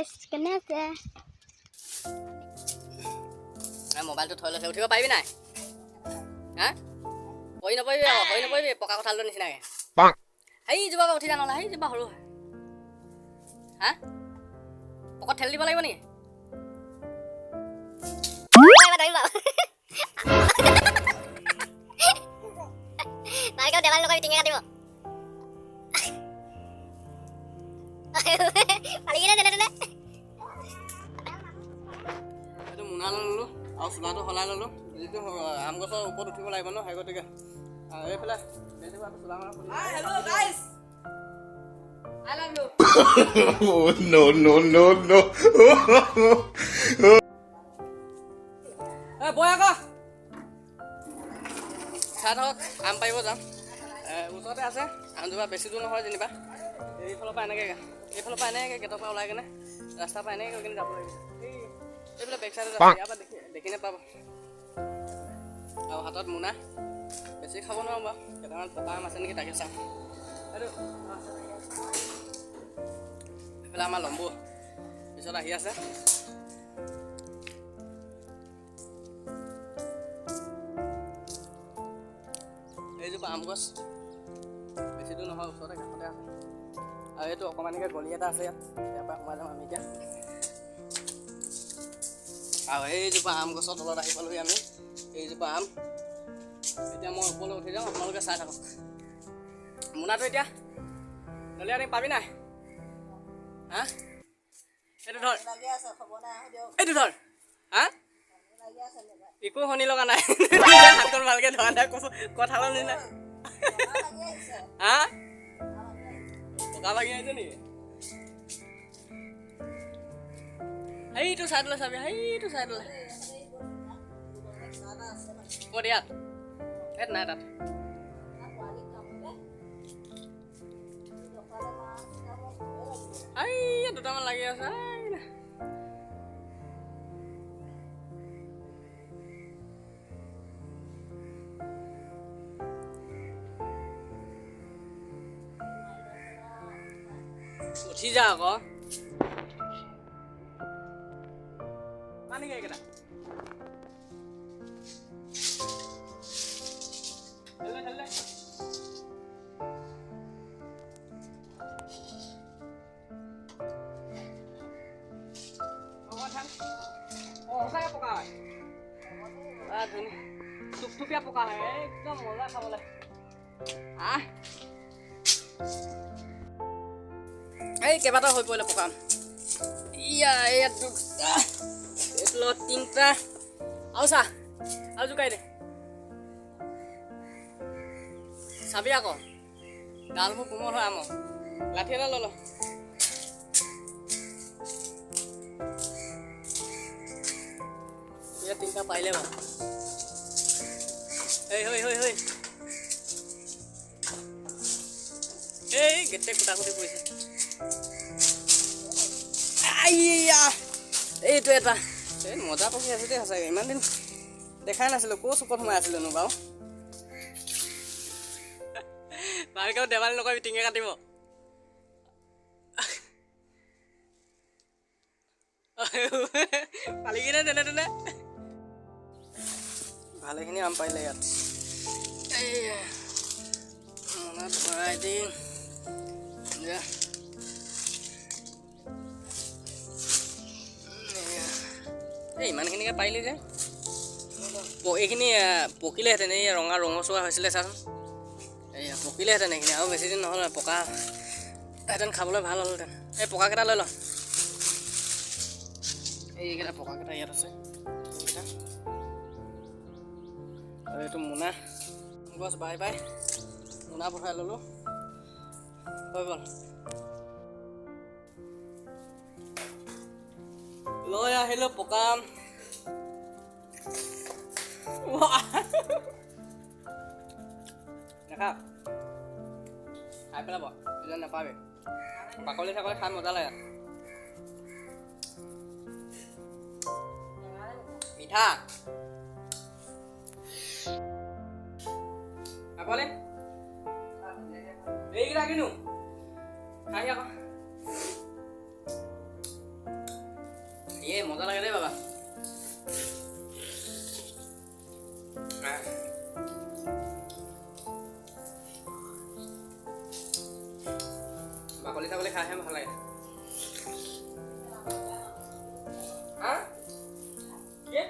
guys কেনে আছে মোবাইলটো থৈ লৈছে উঠিব পাৰিবি নাই হা হৈ নপৰিবি পকা কঁঠালটোৰ নিচিনাকৈ সেই জোপা উঠি যা নহ'লে সেই জোপা সৰু হা পকত ঠেলি দিব লাগিব নেকি নাৰিকল দেৱাল লগাই টিঙে কাটিব পালি কিনে তেনে এইটো মোনা ল'লোঁ আৰু চোলাটো সলাই ল'লোঁ যিটো আম গছৰ ওপৰত উঠিব লাগিব ন সেই গতিকে এইফালে চোলা বৈ আকৌ চাই থাকক আম পাৰিব যাম ওচৰতে আছে আমজোপা বেছি দূৰ নহয় যেনিবা এইফালৰ পৰা এনেকৈ গেটৰ পৰা ওলাই কিনে ৰাস্তাৰ পৰা এনেকৈ গৈ কিনে যাব লাগিব এইফালে বেক চাইডত আছে ইয়াৰ পৰা দেখি নাপাব আৰু হাতত মোনা বেছি খাব নোৱাৰোঁ বাৰু কেইটামান পকা আম আছে নেকি তাকে চাম এইটো এইফালে আমাৰ লম্বু পিছত আহি আছে এইজোপা আম গছ বেছি দূৰ নহয় ওচৰতে কাষতে আছে আৰু এইটো অকণমানিকৈ গলি এটা আছে ইয়াত ইয়াৰ পৰা সোমাই যাম আমি এতিয়া আৰু এইজোপা আম গছৰ তলত আহি পালোহি আমি এইজোপা আম এতিয়া মই ওপৰলৈ উঠি যাওঁ আপোনালোকে চাই থাকক মোনাটো এতিয়া দলিয়াই আনি পাবি নাই হা এইটো ধৰ হা একো শুনি লগা নাই হাতখন ভালকে ধৰা নাই কঁঠালৰ নিচিনা হা পকা ভাগি আহিছে নেকি সেইটো চাইডলৈ চাবি সেইটো চাইডলৈ ক'ত ইয়াত ইয়াত নাই তাত দুটামান লাগি আছে উঠি যা আকৌ পানী কেইকেইটা পকা হয় টুপটুপীয়া পকা হয় একদম মজা খাবলৈ এই কেইবাটাও হৈ পৰিলে পকা এইটো তিনিটা আৰু চা আৰু জোকাই দে চাবি আকৌ ডালবোৰ কোমল হয় আমৰ লাঠি এটা ল'ল ইয়াত তিনিটা পাৰিলে বাৰু এই গেটে কুটা কুটি পৰিছে এইটো এটা এই মজা পকি আছে দেই সঁচাকৈ ইমান দিন দেখাই নাছিলোঁ ক'ৰ চুকত সোমাই আছিলোনো বাৰু ভালকৈ দেৱালী নকৰিবি টিঙে কাটিব পালি কিনে তেনে ভালেখিনি আম পাৰিলে ইয়াত মনত ভৰাই দিম ইমানখিনিকে পাৰিলি যে এইখিনি পকিলেহেঁতেন এই ৰঙা ৰঙচুৱা হৈছিলে চাচোন এয়া পকিলেহেঁতেন এইখিনি আৰু বেছি দিন নহ'ল পকাহেঁতেন খাবলৈ ভাল হ'লহেঁতেন এই পকাকেইটা লৈ ল এইকেইটা পকাকেইটা ইয়াত আছে এইকেইটা আৰু এইটো মোনা গছ বাই মোনা পঠাই ল'লোঁ হৈ গ'ল লৈ আহিলোঁ পকা দেখা খাই পেলাব এতিয়া নাপাবি বাকলি চাকলি খাই মজা লাগে মিঠা খাবলে এইকেইটা কিনো খাই আকৌ মজা লাগে দেই বাবা বাকলি চাকলি খাইহে ভাল লাগে হা কি